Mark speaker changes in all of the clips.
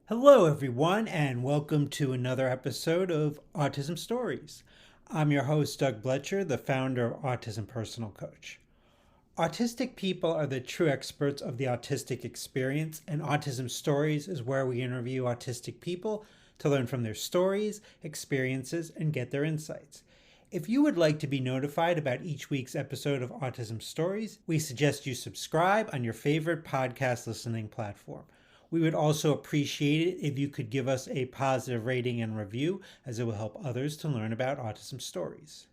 Speaker 1: Hello, everyone, and welcome to another episode of Autism Stories. I'm your host, Doug Bletcher, the founder of Autism Personal Coach. Autistic people are the true experts of the autistic experience, and Autism Stories is where we interview autistic people to learn from their stories, experiences, and get their insights. If you would like to be notified about each week's episode of Autism Stories, we suggest you subscribe on your favorite podcast listening platform. We would also appreciate it if you could give us a positive rating and review, as it will help others to learn about autism stories.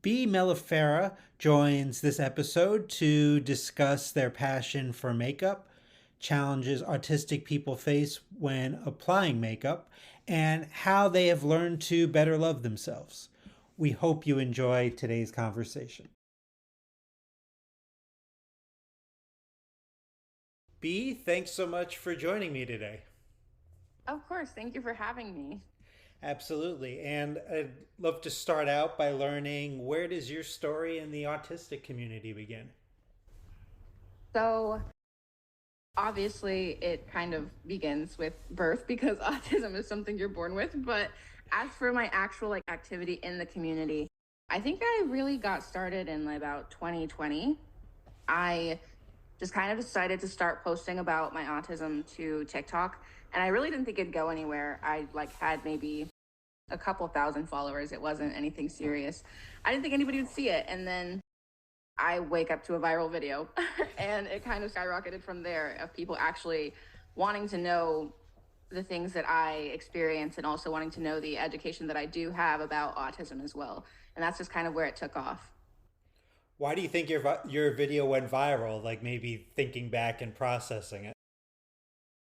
Speaker 1: B. Mellifera joins this episode to discuss their passion for makeup, challenges autistic people face when applying makeup, and how they have learned to better love themselves. We hope you enjoy today's conversation. B, thanks so much for joining me today.
Speaker 2: Of course. Thank you for having me.
Speaker 1: Absolutely. And I'd love to start out by learning, where does your story in the autistic community begin?
Speaker 2: So, obviously, it kind of begins with birth because autism is something you're born with. But as for my actual activity in the community, I think I really got started in about 2020. I just kind of decided to start posting about my autism to TikTok, and I really didn't think it'd go anywhere. I had maybe a couple thousand followers. It wasn't anything serious. I didn't think anybody would see it, and then I wake up to a viral video and it kind of skyrocketed from there of people actually wanting to know the things that I experience and also wanting to know the education that I do have about autism as well. And that's just kind of where it took off.
Speaker 1: Why do you think your video went viral? Like, maybe thinking back and processing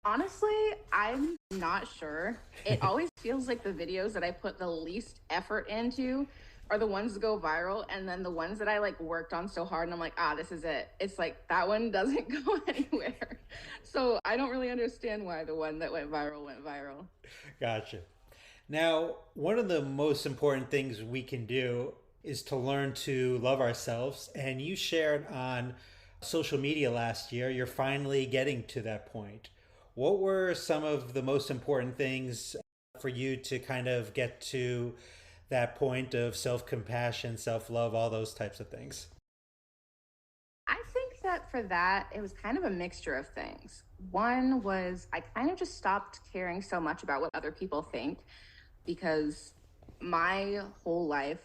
Speaker 2: Honestly, I'm not sure. It always feels like the videos that I put the least effort into are the ones that go viral, and then the ones that I worked on so hard and I'm like, this is it. It's like that one doesn't go anywhere. So I don't really understand why the one that went viral went viral.
Speaker 1: it? Gotcha. Now, one of the most important things we can do is to learn to love ourselves. And you shared on social media last year, you're finally getting to that point. What were some of the most important things for you to kind of get to that point of self compassion, self love, all those types of things?
Speaker 2: I think that for that, it was kind of a mixture of things. One was I kind of just stopped caring so much about what other people think because my whole life,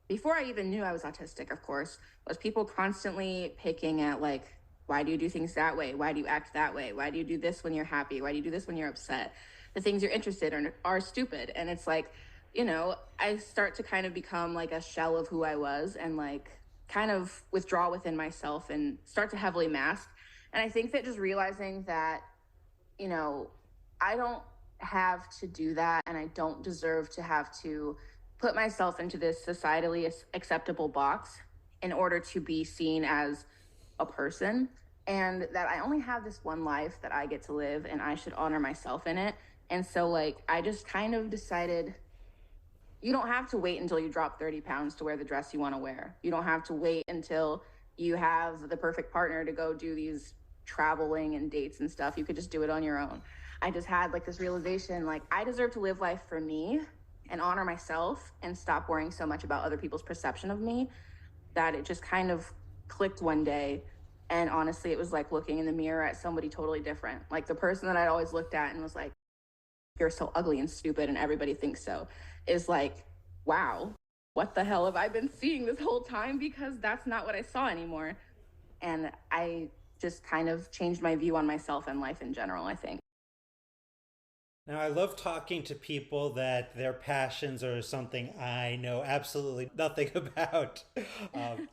Speaker 2: before I even knew I was autistic, of course, was people constantly picking at why do you do things that way? Why do you act that way? Why do you do this when you're happy? Why do you do this when you're upset? The things you're interested in are stupid. And it's I start to kind of become like a shell of who I was and kind of withdraw within myself and start to heavily mask. And I think that just realizing that, you know, I don't have to do that and I don't deserve to have to put myself into this societally acceptable box in order to be seen as a person, and that I only have this one life that I get to live and I should honor myself in it. And so I just kind of decided you don't have to wait until you drop 30 pounds to wear the dress you want to wear. You don't have to wait until you have the perfect partner to go do these traveling and dates and stuff. You could just do it on your own. I just had this realization I deserve to live life for me and honor myself and stop worrying so much about other people's perception of me, that it just kind of clicked one day. And honestly, it was like looking in the mirror at somebody totally different. Like the person that I'd always looked at and was like, you're so ugly and stupid and everybody thinks so, is like, wow, what the hell have I been seeing this whole time? Because that's not what I saw anymore. And I just kind of changed my view on myself and life in general, I think.
Speaker 1: Now, I love talking to people that their passions are something I know absolutely nothing about. Um,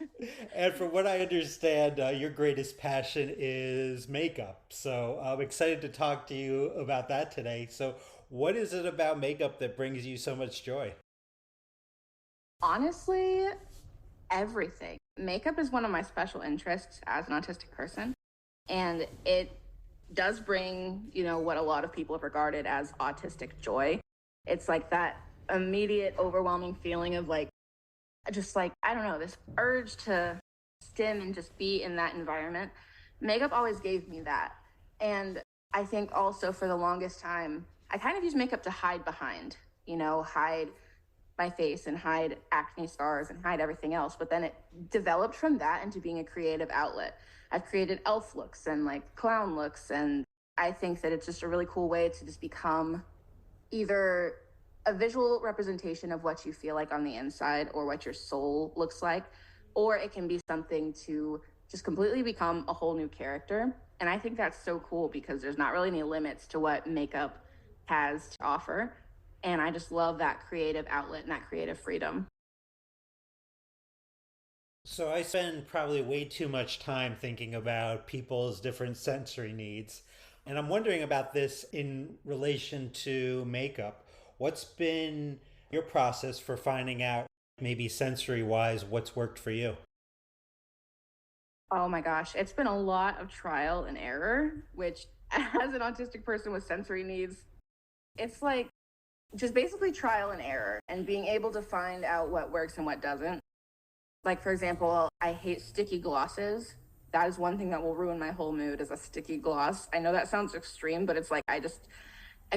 Speaker 1: and from what I understand, your greatest passion is makeup. So I'm excited to talk to you about that today. So, what is it about makeup that brings you so much joy?
Speaker 2: Honestly, everything. Makeup is one of my special interests as an autistic person. And it does bring, what a lot of people have regarded as autistic joy. It's like that immediate, overwhelming feeling of just I don't know, this urge to stim and just be in that environment. Makeup always gave me that. And I think also for the longest time, I kind of use makeup to hide behind, hide my face and hide acne scars and hide everything else. But then it developed from that into being a creative outlet. I've created elf looks and like clown looks. And I think that it's just a really cool way to just become either a visual representation of what you feel like on the inside or what your soul looks like, or it can be something to just completely become a whole new character. And I think that's so cool because there's not really any limits to what makeup has to offer. And I just love that creative outlet and that creative freedom.
Speaker 1: So I spend probably way too much time thinking about people's different sensory needs. And I'm wondering about this in relation to makeup. What's been your process for finding out, maybe sensory wise, what's worked for you?
Speaker 2: Oh my gosh, it's been a lot of trial and error, which as an autistic person with sensory needs, it's like just basically trial and error and being able to find out what works and what doesn't. Like, for example, I hate sticky glosses. That is one thing that will ruin my whole mood is a sticky gloss. I know that sounds extreme, but it's like I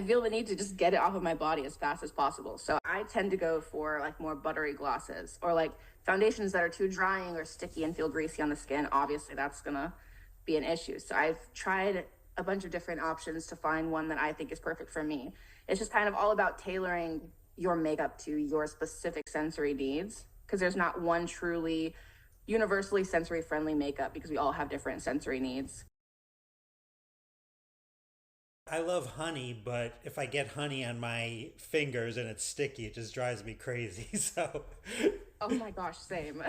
Speaker 2: feel the need to just get it off of my body as fast as possible. So I tend to go for like more buttery glosses or like foundations that are too drying or sticky and feel greasy on the skin. Obviously, that's gonna be an issue. So I've tried a bunch of different options to find one that I think is perfect for me. It's just kind of all about tailoring your makeup to your specific sensory needs because there's not one truly universally sensory friendly makeup because we all have different sensory needs.
Speaker 1: I love honey, but if I get honey on my fingers and it's sticky, it just drives me crazy.
Speaker 2: Oh my gosh, same.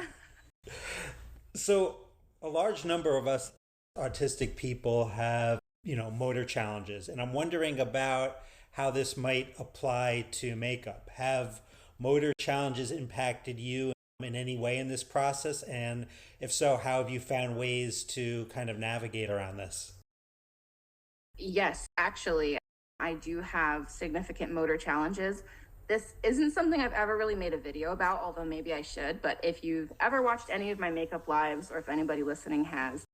Speaker 1: So a large number of us autistic people have, motor challenges, and I'm wondering about how this might apply to makeup. Have motor challenges impacted you in any way in this process? And if so, how have you found ways to kind of navigate around this?
Speaker 2: Yes, actually, I do have significant motor challenges. This isn't something I've ever really made a video about, although maybe I should. But if you've ever watched any of my makeup lives, or if anybody listening has,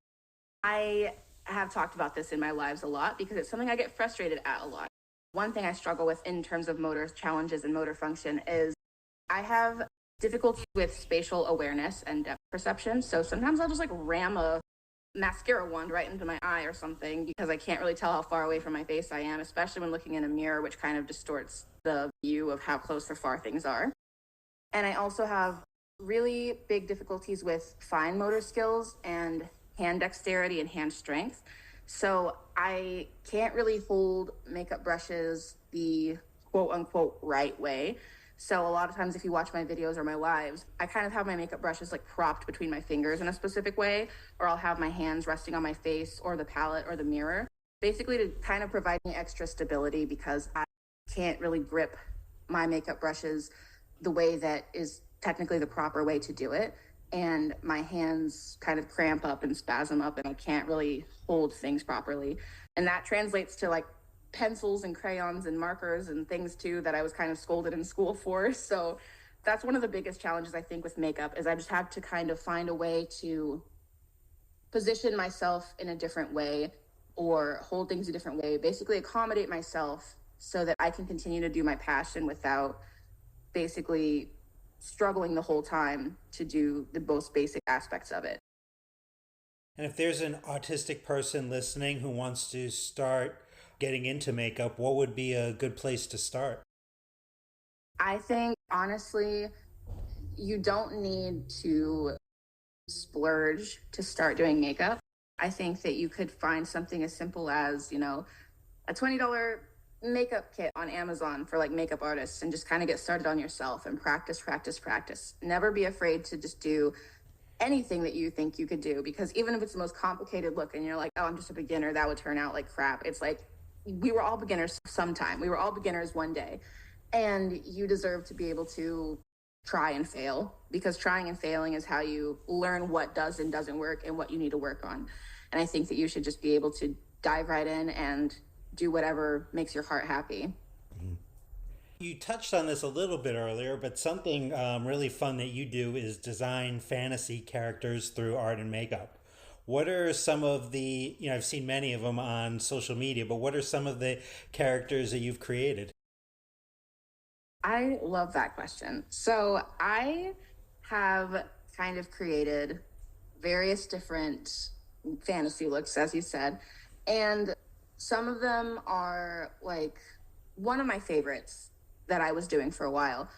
Speaker 2: I have talked about this in my lives a lot because it's something I get frustrated at a lot. One thing I struggle with in terms of motor challenges and motor function is I have difficulty with spatial awareness and depth perception. So sometimes I'll just like ram a mascara wand right into my eye or something because I can't really tell how far away from my face I am, especially when looking in a mirror, which kind of distorts the view of how close or far things are. And I also have really big difficulties with fine motor skills and hand dexterity and hand strength. So I can't really hold makeup brushes the quote unquote right way. So a lot of times if you watch my videos or my lives, I kind of have my makeup brushes like propped between my fingers in a specific way, or I'll have my hands resting on my face or the palette or the mirror, basically to kind of provide me extra stability because I can't really grip my makeup brushes the way that is technically the proper way to do it. And my hands kind of cramp up and spasm up, and I can't really hold things properly. And that translates to like pencils and crayons and markers and things too that I was kind of scolded in school for. So that's one of the biggest challenges I think with makeup is I just have to kind of find a way to position myself in a different way or hold things a different way, basically accommodate myself so that I can continue to do my passion without basically struggling the whole time to do the most basic aspects of it.
Speaker 1: And if there's an autistic person listening who wants to start getting into makeup, what would be a good place to start?
Speaker 2: I think honestly, you don't need to splurge to start doing makeup. I think that you could find something as simple as, a $20 makeup kit on Amazon for like makeup artists and just kind of get started on yourself and practice, practice, practice. Never be afraid to just do anything that you think you could do because even if it's the most complicated look and you're like, oh, I'm just a beginner, that would turn out like crap. It's like we were all beginners sometime. We were all beginners one day. And you deserve to be able to try and fail because trying and failing is how you learn what does and doesn't work and what you need to work on. And I think that you should just be able to dive right in and do whatever makes your heart happy.
Speaker 1: You touched on this a little bit earlier, but something really fun that you do is design fantasy characters through art and makeup. What are some of the, I've seen many of them on social media, but what are some of the characters that you've created?
Speaker 2: I love that question. So I have kind of created various different fantasy looks, as you said. And some of them are like one of my favorites that I was doing for a while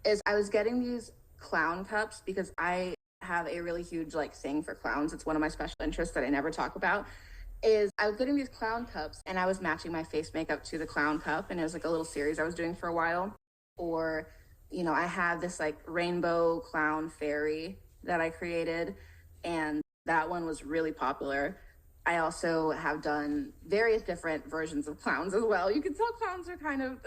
Speaker 2: is I was getting these clown cups because I have a really huge like thing for clowns. It's one of my special interests that I never talk about. Is I was getting these clown cups and I was matching my face makeup to the clown cup, and it was like a little series I was doing for a while. Or, I had this like rainbow clown fairy that I created, and that one was really popular. I also have done various different versions of clowns as well. You can tell clowns are kind of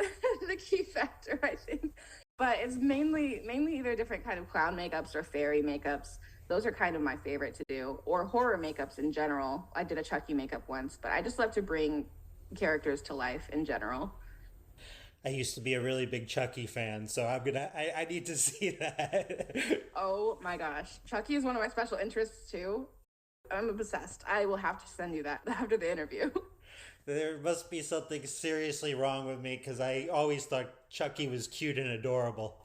Speaker 2: the key factor, I think. But it's mainly either different kind of clown makeups or fairy makeups. Those are kind of my favorite to do, or horror makeups in general. I did a Chucky makeup once, but I just love to bring characters to life in general.
Speaker 1: I used to be a really big Chucky fan, so I need to see that.
Speaker 2: Oh my gosh. Chucky is one of my special interests too. I'm obsessed. I will have to send you that after the interview.
Speaker 1: There must be something seriously wrong with me because I always thought Chucky was cute and adorable.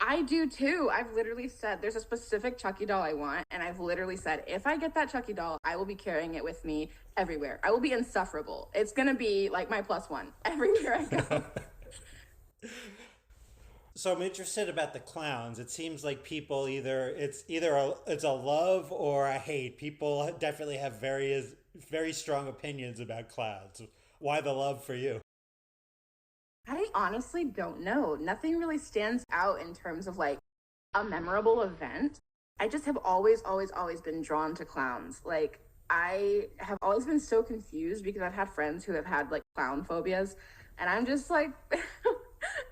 Speaker 2: I do too. I've literally said there's a specific Chucky doll I want, and I've literally said if I get that Chucky doll, I will be carrying it with me everywhere. I will be insufferable. It's gonna be like my plus one everywhere I go.
Speaker 1: So I'm interested about the clowns. It seems like people it's a love or a hate. People definitely have very strong opinions about clowns. Why the love for you?
Speaker 2: I honestly don't know. Nothing really stands out in terms of like a memorable event. I just have always been drawn to clowns. Like, I have always been so confused because I've had friends who have had like clown phobias, and I'm just like,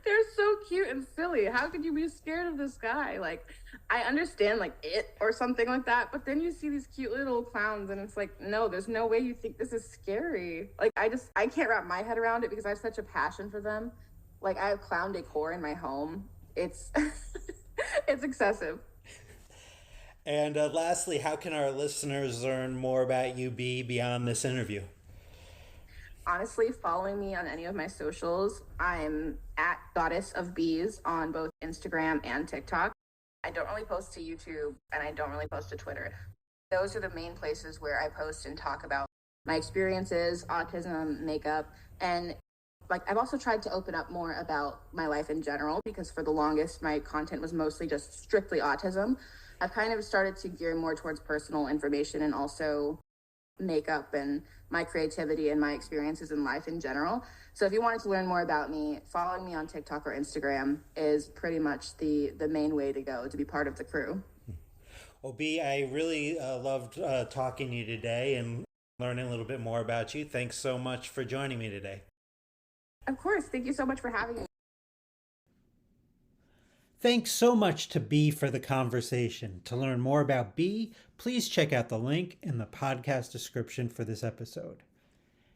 Speaker 2: they're so cute and silly. How could you be scared of this guy? Like, I understand like it or something like that, but then you see these cute little clowns, and it's like, no, there's no way you think this is scary. Like, I can't wrap my head around it because I have such a passion for them. Like, I have clown decor in my home. It's it's excessive.
Speaker 1: And lastly, how can our listeners learn more about you beyond this interview?
Speaker 2: Honestly, following me on any of my socials, I'm at Goddess of Bees on both Instagram and TikTok. I don't really post to YouTube and I don't really post to Twitter. Those are the main places where I post and talk about my experiences, autism, makeup, and like I've also tried to open up more about my life in general because for the longest my content was mostly just strictly autism. I've kind of started to gear more towards personal information and also makeup and my creativity and my experiences in life in general. So if you wanted to learn more about me, following me on TikTok or Instagram is pretty much the main way to go to be part of the crew.
Speaker 1: Well, B, I really loved talking to you today and learning a little bit more about you. Thanks so much for joining me today.
Speaker 2: Of course. Thank you so much for having me.
Speaker 1: Thanks so much to B for the conversation. To learn more about B, please check out the link in the podcast description for this episode.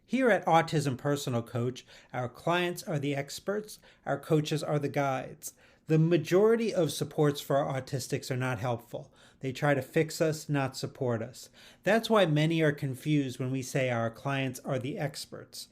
Speaker 1: Here at Autism Personal Coach, our clients are the experts, our coaches are the guides. The majority of supports for our autistics are not helpful. They try to fix us, not support us. That's why many are confused when we say our clients are the experts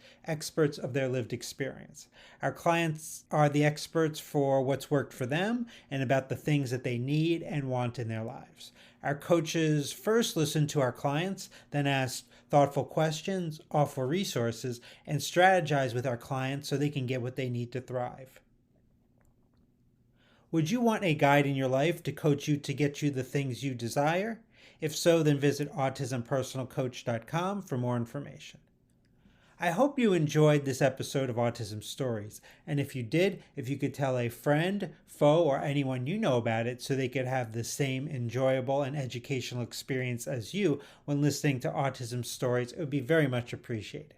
Speaker 1: of their lived experience. Our clients are the experts for what's worked for them and about the things that they need and want in their lives. Our coaches first listen to our clients, then ask thoughtful questions, offer resources, and strategize with our clients so they can get what they need to thrive. Would you want a guide in your life to coach you to get you the things you desire? If so, then visit autismpersonalcoach.com for more information. I hope you enjoyed this episode of Autism Stories, and if you did, if you could tell a friend, foe, or anyone you know about it so they could have the same enjoyable and educational experience as you when listening to Autism Stories, it would be very much appreciated.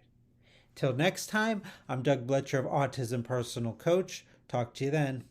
Speaker 1: Till next time, I'm Doug Bletcher of Autism Personal Coach. Talk to you then.